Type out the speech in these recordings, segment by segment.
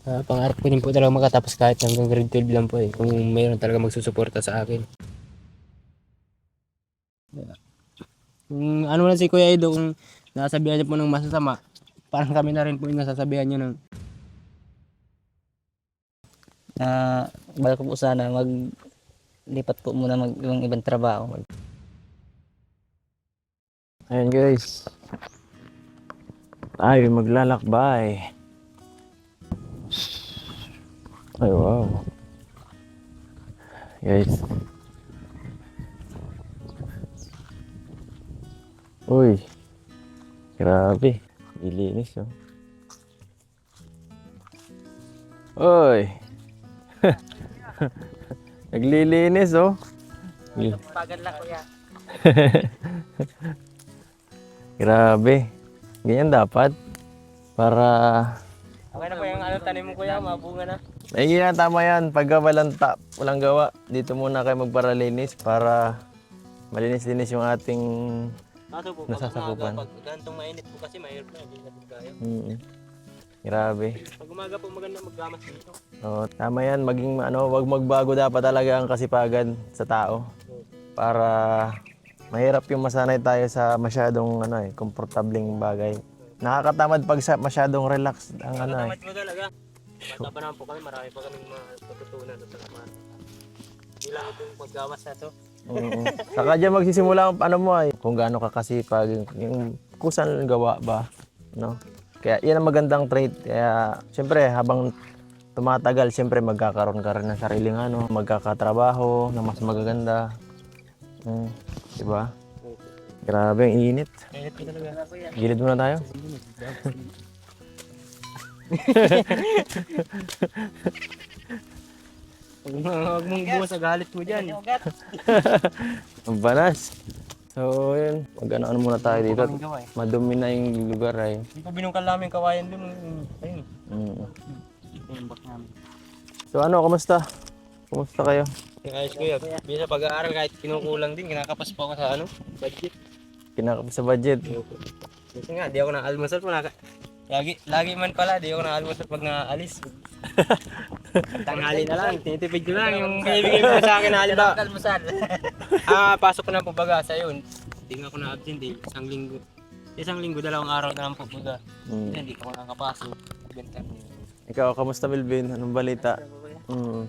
Pangarap ko din po talaga makatapos kahit hanggang grade 12 lang po eh. Kung mayroon talaga magsusuporta sa akin. Kung ano na si Kuya Edo, kung nasasabihan niya po ng masasama, parang kami na rin po yung nasasabihan niya ng Na bala ko po sana maglipat po muna ibang ibang trabaho. Ayan guys. Tayo maglalakbay. Ay wow. Guys. Uy. Grabe. Dilinis oh. Uy. Naglilinis oh. Pagod lang kuya. Grabe. Ganyan dapat. Para okay na po yung ano tanim mo kuya, mabunga na. ay tama yan. Pagka walang gawa, dito muna kayo magparalinis para malinis-linis yung ating Kaso po, nasasakupan. pag gantong mainit po kasi mahirap na, hindi natin kaya. Grabe. Pag umaga po maganda maggamas dito. Oo, tama yan. Maging wag magbago dapat talaga ang kasipagan sa tao. Para mahirap yung masanay tayo sa masyadong komportableng bagay. Nakakatamad pag masyadong relax ang Tamad mo talaga. Bata pa naman po kami, marami pa kaming matututunan sa laman. Hindi lang itong maggawas na to. Saka dyan magsisimula kung gaano ka kasipag, yung kusan gawa ba, no? Kaya yan ang magandang trait. Kaya siyempre habang tumatagal, siyempre magkakaroon ka rin ng sariling magkakatrabaho na mas magaganda. Diba? Grabe, ang init. Init ko talaga. Gilid muna tayo. Huwag mong buwas sa galit mo dyan. Ang banas. So, yun. Mag-ano muna tayo dito. Madumi na yung lugar ay. Hindi pa binungkal namin kawayan dun. Ayun. Yung bak namin. So, kamusta? Kumusta kayo? Ayos ko yun. Bisa pag-aaral kahit kinukulang din, kinakapas pa ako sa budget. Kinakap sa budget. Kasi nga, di ako na-almusal po. Lagi man pala, di ako na-almusal pag naalis. Tanghali na lang, tinitipid ko lang yung binibigay mo sa akin na halimbawa. Almusal. Pasok ko na po baga sa yun. Hindi nga ako na-absent eh, isang linggo. Isang linggo, 2 araw na lang po baga. Hindi ko nakapasok. Benta. Ikaw, kamusta Melvin? Anong balita?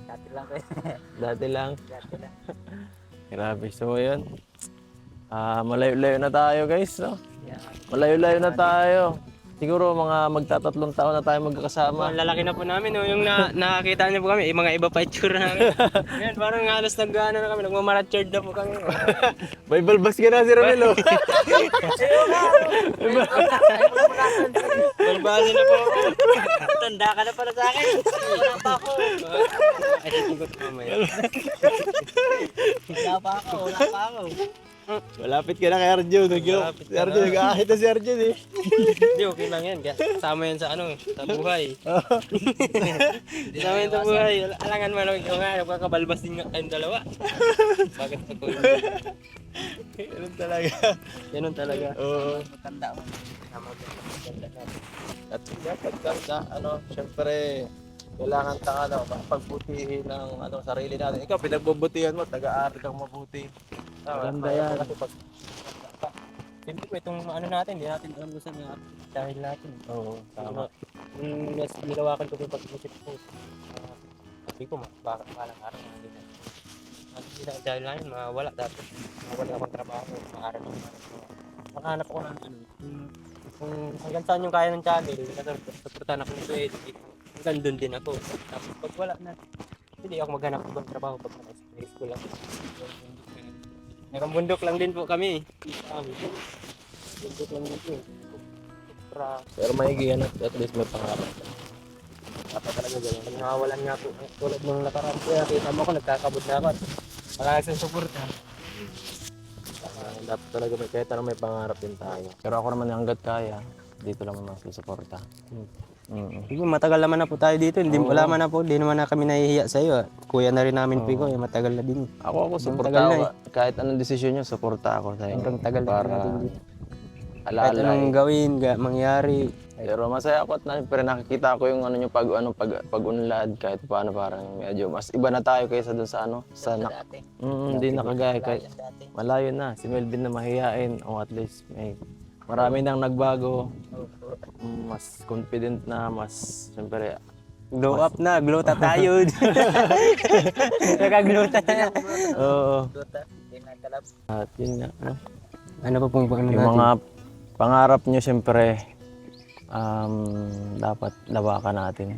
Dati lang kuya. Dati lang. Dati lang. Grabe. So, yun. Malayo-layo na tayo guys, no? Yeah. Malayo-layo na tayo. Siguro mga magtatatlong taon na tayo magkakasama. Ang lalaki na po namin, no? Yung nakakita niyo po kami, mga iba pa itsura namin. Ngayon, parang halos nag-ano na kami, nagmamaratchard na po kami. May balbas ka na si Romelo. Balbali na po ako. Tanda ka na pala sa akin. Wala pa ako. Ay, sigot mamaya. Wala pa ako. Malapit ka na kay Arjun. Si Arjun, nag-aahit na si Arjun eh. Hindi, okay lang yan. Kasama yan sa sa buhay. Kasama yan sa buhay. Alangan mo lang ikaw nga, nagkakabalbas din kayong dalawa. Bakit ako yun? Ganun talaga. Ganun talaga. Oo. Maganda mo. At dapat syempre, kailangan pagbutihin ng sarili natin. Ikaw, pinagbubutihan mo, taga-aral kang mabuti. Maganda yan. Kasi siyempre po itong natin, hindi natin alam kung saan dahil natin. Oo, tama. Nilawakan ko yung pag-isip ko. Sabi ko, bakit malang araw na hindi na. Dahil na yun, mawala dati. Mawala akong trabaho, maaral ng makahanap ako ng kung hanggang saan yung kaya ng channel, nasuportahan ako ng pwede. Hanggang doon din ako. Tapos pag wala na, hindi ako maghanap ng ibang trabaho pag nasa school lang. Nakambundok lang din po kami. Bundok lang din po. Pero maigi at least may pangarap. Dapat talaga ganyan. Pag nakawalan nga po, tulad nung nakaraan, kaya kita mo ako, nagkakabod na ako. Wala nagsang suporta. Dapat talaga kahit may pangarap din tayo. Pero ako naman hanggat kaya, dito lang naman susuporta. Sige, matagal naman na po tayo dito. Hindi wala man na po, hindi naman na kami nahihiya sa iyo. Kuya na rin namin po ikaw, matagal na din. Ako Tagal suporta na ako. Kahit anong desisyon niyo, suporta ako sa inyo. Hanggang tagal na para natin dito. Kahit alaala. anong gawin, mangyari. Pero masaya ako at siyempre nakikita ko yung ano nyo pag-unlad kahit paano parang medyo mas iba na tayo kaysa dun sa ano sa Dati. hindi na kagaya kay Dati. malayo na si Melvin na mahihain o at least may marami nang nagbago. Mas confident na, mas siyempre Glow up na, glota tayo. Nakaglota na. oo. Hindi na kalab. At yun nga, ano, Ano pa pong yung mga pangarap nyo siyempre dapat lawakan natin.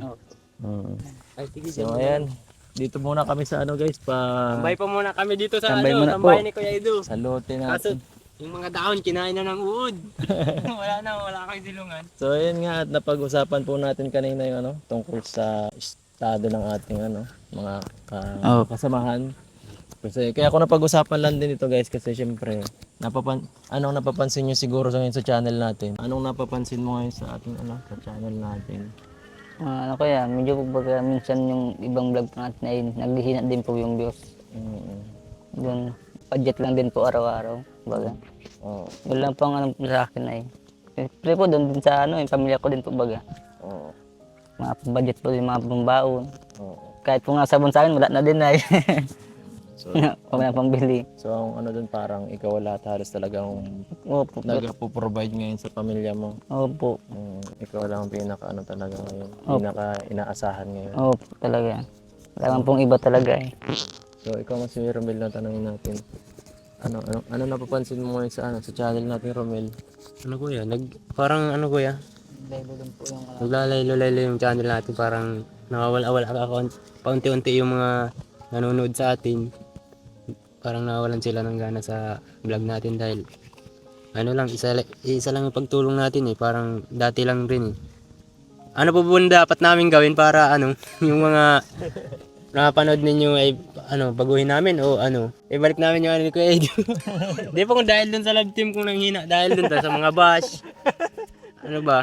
Mm. Ay, sige, So ayan, dito muna kami sa ano guys, tambay pa muna kami dito sa Tambay muna tambay po. ni Kuya Edu. sa lote Kaso, natin. yung mga dahon, kinain na ng uod. wala kang silungan. So ayun nga, at napag-usapan po natin kanina yung ano, tungkol sa estado ng ating ano, mga kasamahan. Kasi kaya ako napag-usapan lang din ito guys kasi syempre anong napapansin niyo siguro sa ngayon sa channel natin? Anong napapansin mo ngayon sa ating ano, sa channel natin? Ano kaya, medyo po baga minsan yung ibang vlog pa natin ay naghihina din po yung views. Doon, budget lang din po araw-araw. Baga. Oo. Yun lang po ang ano po sa akin ay. Siyempre po doon din sa ano, yung pamilya ko din po baga. Oo. Mga budget po yung mga pambaon. Oo. Kahit po nga sabon sa akin, wala na din ay. So, Wala pang bili. so ang ano dun parang ikaw lahat halos talagang Opo. nagpo-provide ngayon sa pamilya mo. Opo. Ikaw lang ang pinaka ano talaga ngayon. Opo. Pinaka inaasahan ngayon. Opo talaga. Wala man pong iba talaga eh. So ikaw mas si Romel na tanongin natin. Ano napapansin mo ngayon sa ano sa channel natin Romel? Ano Kuya, parang ano Kuya, Doon po yung naglalaylo-laylo yung channel natin, parang nawawala-wala ka paunti-unti yung mga nanonood sa atin. Parang nawalan sila ng gana sa vlog natin dahil ano lang, isa lang yung pagtulong natin eh, parang dati lang rin eh. Ano po ba dapat namin gawin para ano, yung mga napanood ninyo ay ano, baguhin namin o ano, ibalik namin yung ano ni Kuya Edu. Di pa kung dahil dun sa love team kung nanghina, dahil dun sa mga bash. Ano ba?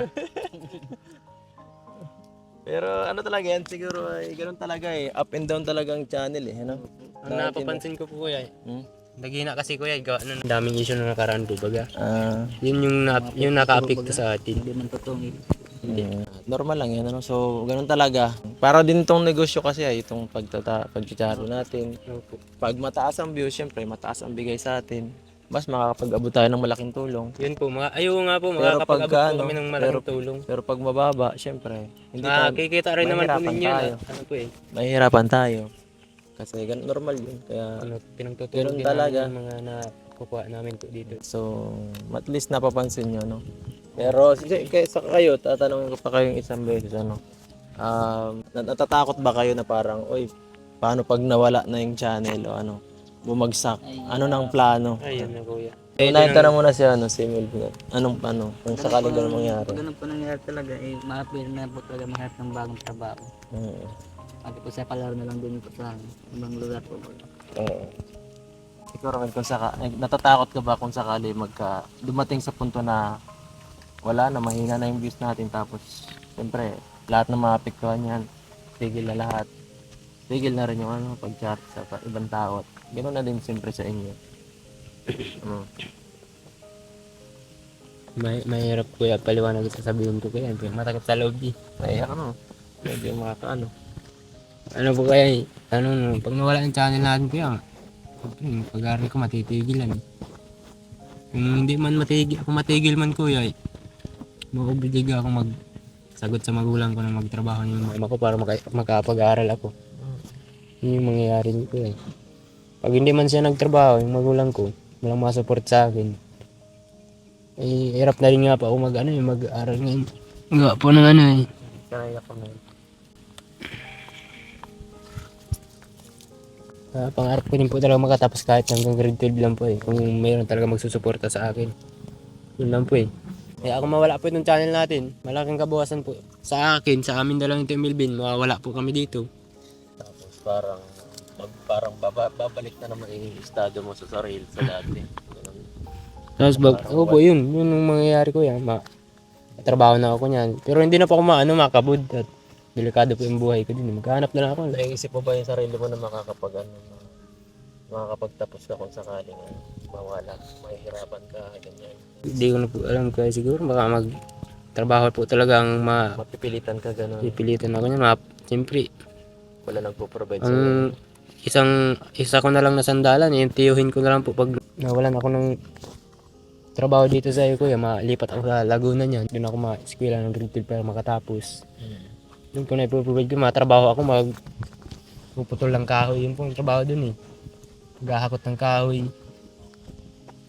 Pero ano talaga yan siguro ay ganoon talaga eh. Up and down talaga ang channel eh, ano? Ang napapansin ko po Kuya, Hmm? naghina kasi Kuya, ano, daming issue na nakaraan po baga. Ah, Yun yung naka-apekto sa atin. hindi man totoong normal lang yan ano. So ganoon talaga. Para din tong negosyo kasi ay itong pagchicharo natin. Opo. Pag mataas ang views, syempre mataas ang bigay sa atin. Mas makakapag-abot tayo ng malaking tulong. Yun po, ayaw nga po, Pero makakapag-abot pagka, po ano, kami ng malaking tulong. Pero pag mababa, syempre hindi tayo Kikita rin naman po mahirapan ninyo tayo. na, ano po eh, mahihirapan tayo. Kasi ganun normal yun. Kaya ano, pinagtutulong Ganun din talaga. namin yung mga nakukuha namin po dito. so at least napapansin nyo no. Pero sa kayo, tatanungin ko pa kayong isang beses ano. Natatakot ba kayo na parang, oy, paano pag nawala na yung channel o ano, bumagsak? Ano nang plano? Ayun na Kuya. Unahin ka na muna si Melvin. Anong kung sakaling ganun mangyari? Pag ganun po nangyari talaga, eh, mahapin na po talaga mahanap ng bagong trabaho. Pati po sa kalaro na lang din po sa ibang lugar po. Oo. Ikaw Romel, natatakot ka ba kung sakali dumating sa punto na wala na, mahina na yung views natin tapos siyempre lahat ng maapektuhan yan, tigil na lahat. Tigil na rin yung pag-chat sa ibang tao. Ganoon na din siyempre sa inyo. Mahirap Kuya, paliwanag sasabihin ko Kuya, matakot sa loob eh. Ay, medyo makakaano. Ano po kaya eh, pag nawala yung channel natin Kuya, pag-aaral ko matitigilan eh. Kung hindi man matigil man Kuya eh, mauobliga ako magsagot sa magulang ko na magtrabaho yung mama ko para makapag-aaral ako. Yun yung mangyayari nito eh. Pag hindi man siya nagtrabaho, yung magulang ko, walang masupport sa akin. Eh, hirap na rin nga pa ako mag-aaral ngayon. Nga po ng ano eh. Kaya ako na. Pangarap ko din po talaga makatapos kahit hanggang grade 12 lang po eh. Kung mayroon talaga magsusuporta sa akin. Yun lang po eh. Kaya ako mawala po itong channel natin, malaking kabawasan po sa akin, sa amin dalawang ito Melvin, mawawala po kami dito. Tapos parang babalik na naman yung estado mo sa sarili sa dati. Ganun. Tapos po yun yung mangyayari ko yan. Trabaho na ako niyan. Pero hindi na po ako makabud at delikado po yung buhay ko din. Maghanap na lang ako. Naisip mo ba yung sarili mo na makakapagtapos ka kung sakaling mawala, mahihirapan ka, ganyan. Hindi ko na po alam kaya siguro baka magtrabaho po talagang Mapipilitan ka gano'n. mapipilitan ako niya. Siyempre, Wala nagpo-provide ang sa'yo. isa ko na lang na sandalan, yung tiyuhin ko na lang po pag nawalan ako ng trabaho dito sa iyo kuya, malipat ako sa Laguna niyan. Doon ako ma-eskwela ng grade 12 para makatapos. Doon ko na ipoprovide ko, matrabaho ako, puputol ng kahoy. Yun pong trabaho doon eh. Maghahakot ng kahoy.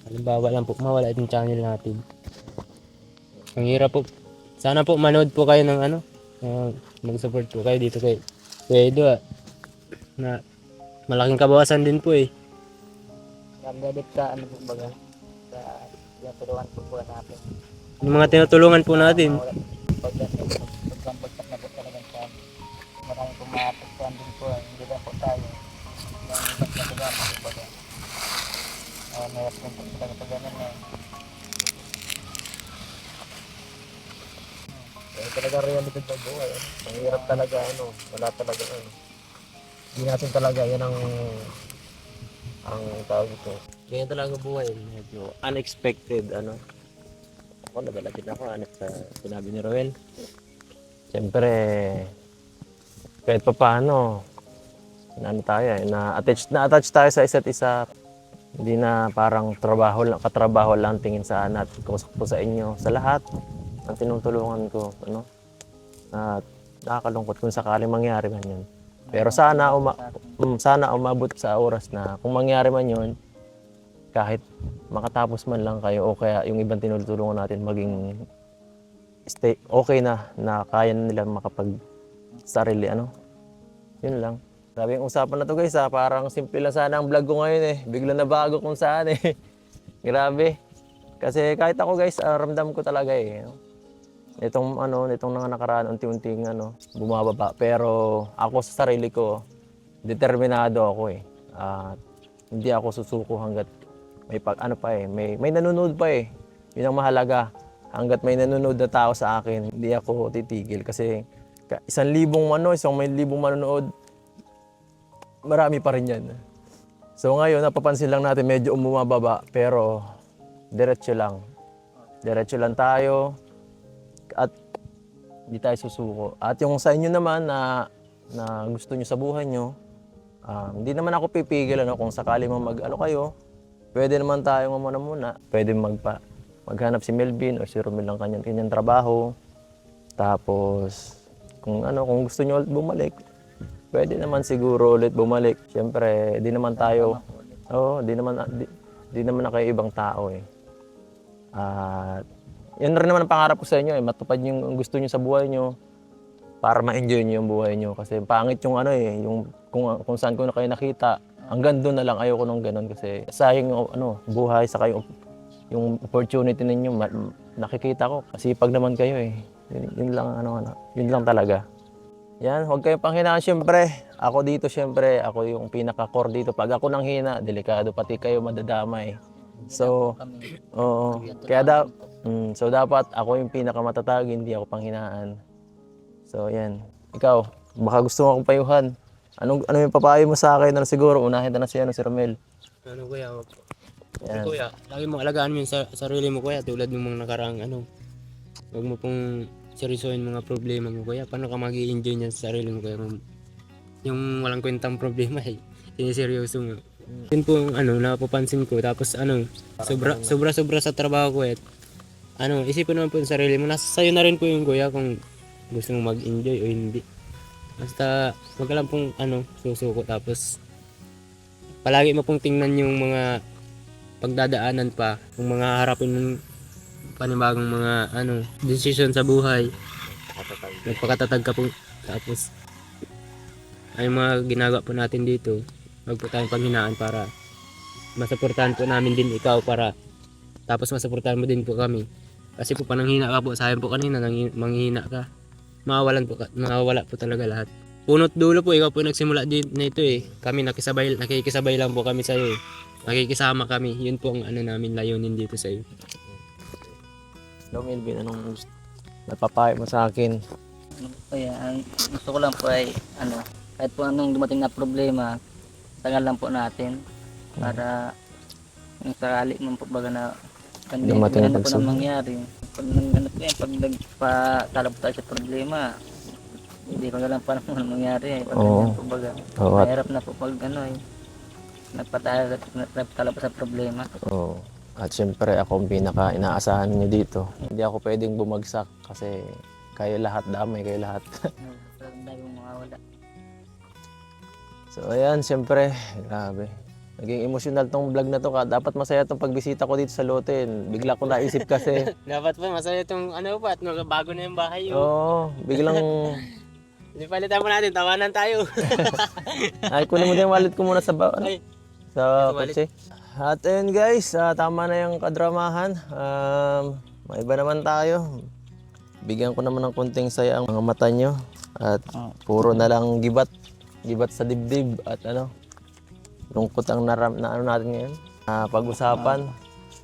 Halimbawa lang po, mawala itong channel natin. Ang hirap po. Sana po manood po kayo ng mag-support po kayo dito kay Edo na malaking kabawasan din po eh. Nagdadit sa ano po baga, sa tinutulungan po natin. Yung mga tinutulungan po natin. Pagkambagsak na po talaga sa maraming pumapagsan din po, hindi lang po tayo. Yung nagtagawa po baga. Mayroon po talaga sa ganun na. Talaga realidad ng buhay. Ang hirap talaga, wala talaga, Hindi natin talaga, yan ang tawag ito. Ganyan talaga buhay, medyo unexpected, Ako, nadala din ako, sa sinabi ni Roel. Siyempre, kahit pa paano, na-attach tayo sa isa't isa. Hindi na parang katrabaho lang tingin sa natin ko sa inyo, sa lahat ang tinutulungan ko, At nakakalungkot kung sakaling mangyari man yun. Pero sana umabot sa oras na kung mangyari man yun, kahit makatapos man lang kayo o kaya yung ibang tinutulungan natin maging okay na kaya nila makapag-sarili, Yun lang. Sabi yung usapan na to guys, parang simple lang sana ang vlog ko ngayon eh. Bigla na bago kung saan eh. Grabe. Kasi kahit ako guys, ramdam ko talaga eh. Itong mga nakaraan, unti-unting bumababa. Pero ako sa sarili ko, determinado ako eh. Hindi ako susuko hanggat may nanonood pa eh. Yun ang mahalaga. Hanggat may nanonood na tao sa akin, hindi ako titigil. Kasi 1,000 manonood, marami pa rin yan. So ngayon, napapansin lang natin medyo bumababa. Pero diretso lang. Diretso lang tayo. At hindi tayo susuko. At yung sa inyo naman na gusto nyo sa buhay nyo, hindi naman ako pipigil kung sakali mo kayo, pwede naman tayo muna. Pwede maghanap si Melvin o si Romel ng kanyang trabaho. Tapos kung gusto nyo ulit bumalik, pwede naman siguro ulit bumalik. Siyempre, di naman na kayo ibang tao eh. At yan rin naman ang pangarap ko sa inyo eh, matupad yung gusto nyo sa buhay nyo para ma-enjoy nyo yung buhay nyo. Kasi pangit yung yung kung saan ko na kayo nakita, hanggang doon na lang, ayoko nung ganun kasi sayang yung buhay sa kayo, yung opportunity ninyo, nakikita ko kasi pag naman kayo eh. Yun lang yun lang talaga. Yan, huwag kayong panghinaan syempre. Ako dito syempre, ako yung pinaka-core dito. Pag ako nang hina, delikado pati kayo madadamay. So, oo. So dapat ako yung pinakamatatag, hindi ako panghinaan. So yan. Ikaw, baka gusto mo akong payuhan. Ano yung papayo mo sa akin? Siguro unahin na si Romel. Kuya, Yan. kuya, lagi mo alagaan mo yung sarili mo kuya, tulad ng mga nakaraang huwag mo pong seryosohin mga problema mo kuya. Paano ka mag-i-enjoy niyan sa sarili mo kuya? Yung walang kwentang problema eh, siniseryoso mo. Yun po napapansin ko. Tapos sobra sa trabaho ko eh. Isipin naman po yung sarili mo. Nasa sayo na rin po yung kuya kung gusto mong mag-enjoy o hindi. Basta wag ka lang pong susuko. Tapos palagi mo pong tingnan yung mga pagdadaanan pa. Kung mga harapin mong panibagong mga decision sa buhay. Magpakatatag ka po. Tapos ay mga ginagawa po natin dito. Wag po tayong panghinaan para masuportahan po namin din ikaw tapos masuportahan mo din po kami. Kasi po pananghina ka po, sayang po kanina manghina ka. Mawawala po talaga lahat. Punot dulo po, ikaw po nagsimula din na ito eh. Kami nakikisabay lang po kami sa iyo eh. Nakikisama kami. Yun po ang namin layunin dito sa iyo. Hello Melvin, anong napapayo mo sa akin? Kaya ang gusto ko lang po ay kahit po anong dumating na problema, tagal lang po natin para Kung sakali man po baga na Dumating ganun ang po pagsubok. nang mangyari. Pag ano po yan, pag nagpatalo po tayo sa problema, hindi pa lang pa naman mangyari eh. Pag Oo. ganyan po baga. Oo, at, Mahirap na po pag ano eh. Nagpatalo pa sa problema. oo. At syempre ako ang pinaka inaasahan nyo dito. Hindi ako pwedeng bumagsak kasi kayo lahat, damay kayo lahat. Ang dami mong mawawala. So ayan, syempre, grabe. Naging emosyonal tong vlog na to. Dapat masaya tong pagbisita ko dito sa lote. Bigla ko naisip kasi. Dapat pa, masaya itong ano pa, at bago na yung bahay yun. Oo, biglang... Hindi palitan mo natin, tawanan tayo. Ay, kunin mo din yung wallet ko muna sa, Ay, sa wallet. kotse. At ayun guys, tama na yung kadramahan. May iba naman tayo. Bigyan ko naman ng konting saya ang mga mata nyo. At puro na lang gibat. Gibat sa dibdib. At ano, lungkot ang na ano natin ngayon. Pag-usapan.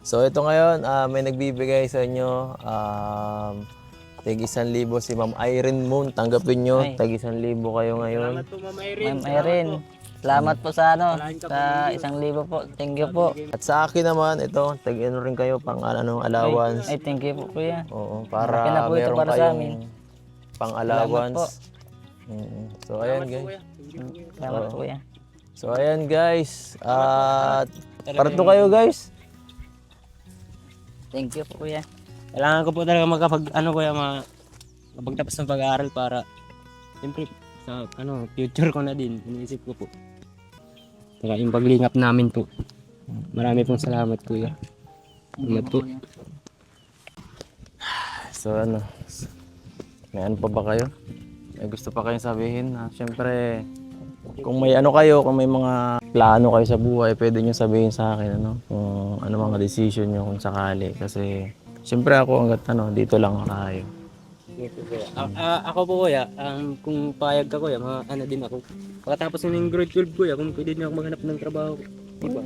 So ito ngayon, may nagbibigay sa inyo. Tig 1,000 si Ma'am Irene Moon. Tanggapin nyo. Ay. Tag 1,000 kayo ngayon. salamat po, Ma'am Irene. Ma'am Irene, salamat po sa ano, sa 1,000 po. Thank you po. At sa akin naman, ito, tag-ano rin kayo pang ano, allowance. Ay, thank you po kuya. Oo, Malaki na para po ito meron para sa kayong amin. pang Salamat allowance. po. So ayan guys. Salamat po kuya. So ayan guys. At parto kayo guys. Thank you po kuya. Kailangan ko po talaga kapagtapos ng pag-aaral para siyempre sa future ko na din, iniisip ko po. Saka yung paglingap namin po. Marami pong salamat kuya. Salamat po. So ano. May ano pa ba kayo? May gusto pa kayong sabihin? Siyempre, kung may ano kayo, kung may mga plano kayo sa buhay, pwede nyo sabihin sa akin ano, kung ano mga decision nyo kung sakali. Kasi siyempre ako hanggat dito lang tayo. Ako po kuya, kung payag ka kuya, din ako. Pagkatapos ng grade 12 kuya, kung pwede niyo ako maghanap ng trabaho. Diba?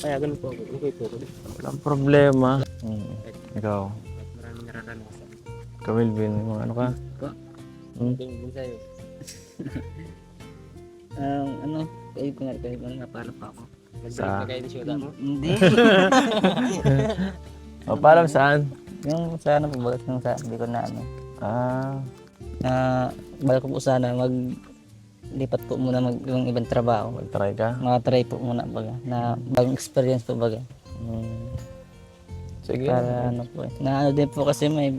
Payagan po ako. Okay po. Walang problema. Ikaw, Maraming nararanasan. Kamilvin, mga ano ka? Din sa'yo. Ano, kayo nga para pa ako. Nag-break na kayo ni Shoda mo? Hindi. O, paalam saan? Yung sa ano po, bagat yung sa, hindi ko na ano. Na, balik ko po sana lipat po muna yung ibang trabaho. Mag-try ka? Mga-try po muna baga, na bagong experience po baga. Sige. Para ano po na ano din po kasi may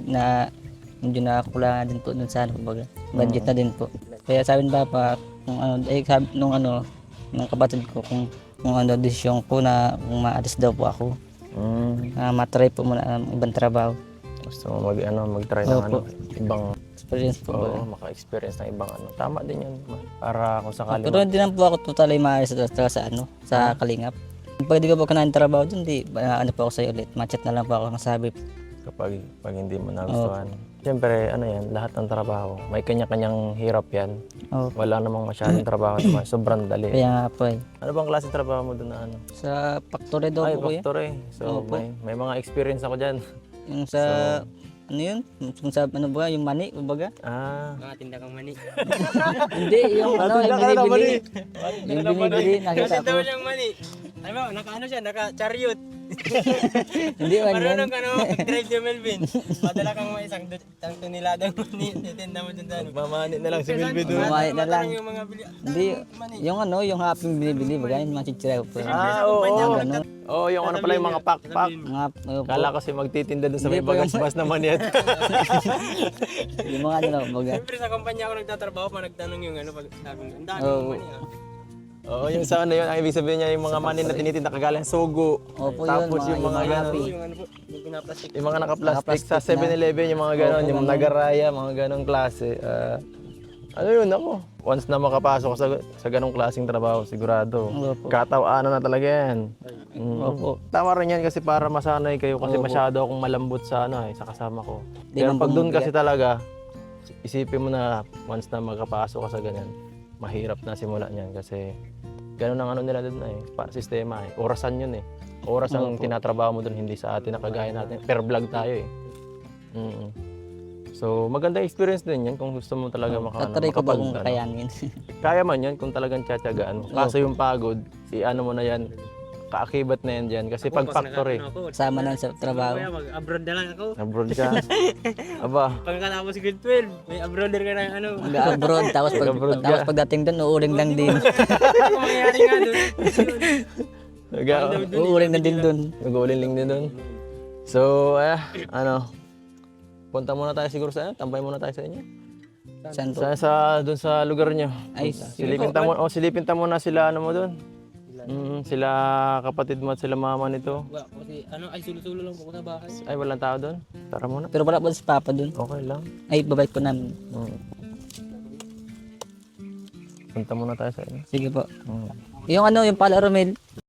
medyo nakakulangan din po dun sa ano po baga. Budget na din po. Kaya sabi ng papa, kung ano, sabi nung ng kapatid ko kung desisyon ko na kung maalis daw po ako. Ma-try po muna ang ibang trabaho. Gusto mo mag-try ng ibang Experience po baga. maka-experience ng ibang Tama din yan. Para kung sakali Pero hindi naman po ako totally maalis sa Kalingap. Pag di ko po kanain trabaho dun, ano po ako sa'yo ulit. Machat na lang po ako masabi. pag hindi mo nagustuhan. Siyempre, lahat ng trabaho, may kanya-kanyang hirap yan. Opo. Wala namang masyadong trabaho naman, sobrang dali. Kaya nga po eh. Ano bang klase trabaho mo doon na Sa factory daw Ay, po kuya. factory. So, Opo. may mga experience ako dyan. Yung sa, ano yun? Kung sa, ano ba, yung mani, kumbaga? Mga tinda kang mani. Hindi, yung yung binibili. Yung binibili, nakita ko. siyang mani. Ano ba, naka-chariot. Hindi man yan. Marunong ka mag-drive si Melvin. Padala kang mga isang toniladang mani. Titinda mo dun sa Mamani na lang si Milby doon. Bumalik na lang. Yung mga bili. Hindi, yung haping binibili, baga, yung mga chichira po. Oo. Ganun. Oo, yung ano pala yung mga pak-pak. Mga, Kala ko si magtitinda doon sa may Hindi po yung- bagas-bas naman yan. yung mga ano, baga. Siyempre sa kumpanya ako nagtatrabaho pa nagtanong yung pag sabi ang dami Oo. ng mani Oo, yung sa ano yun, ang ibig sabihin niya yung mga mani na tinitinda kagaling sugo. Opo, Tapos yun, yung mga mga gano'n. happy. Yung yung pinaplastic. Yung mga naka-plastic Naka-plastic sa na. 7-Eleven, yung mga gano'n, Opo, yung ganun. nagaraya, mga gano'ng klase. Ano yun ako? Once na makapasok sa ganong klaseng trabaho, sigurado. Opo. Katawanan na talaga yan. Opo. Tama rin yan kasi para masanay kayo kasi Opo. masyado akong malambot sa sa kasama ko. Di Pero man pag doon bumubigat. kasi talaga, isipin mo na once na makapasok ka sa ganyan, mahirap na simula niyan kasi ganun ang nila doon sistema Orasan yun Oras ang Opo. tinatrabaho mo doon, hindi sa atin na kagaya natin. Per vlog tayo So maganda experience din yan kung gusto mo talaga Tatry ko ba kung kakayanin? Kaya man yan kung talagang tiyatyagaan mo. Kaso yung pagod, i-ano mo na yan, kaakibat na yan dyan. Kasi pag factory, Kasama na sa trabaho. Kaya mag-abroad na lang ako. abroad ka. Aba, Pag nakatapos si grade 12, may abroader ka na yung ano. Mag-abroad, tapos Mag-abroad tapos ka. pagdating doon, uuling lang din. Ano mangyayari nga doon? Uuling na din doon. Mag-uuling din doon. So, punta muna tayo siguro sa tambay muna tayo sa inyo. Saan po? Doon sa lugar nyo. Ay, Silipin ta mo, silipin ta muna sila ano mo doon. Sila kapatid mo at sila mama nito. Kasi ay sulo-sulo lang po sa bahay. Ay, walang tao doon. Tara muna. pero wala pa si Papa doon. Okay lang. Ay, babalik ko namin. Punta muna tayo sa inyo. Sige po. Yung ano, yung pala Romel,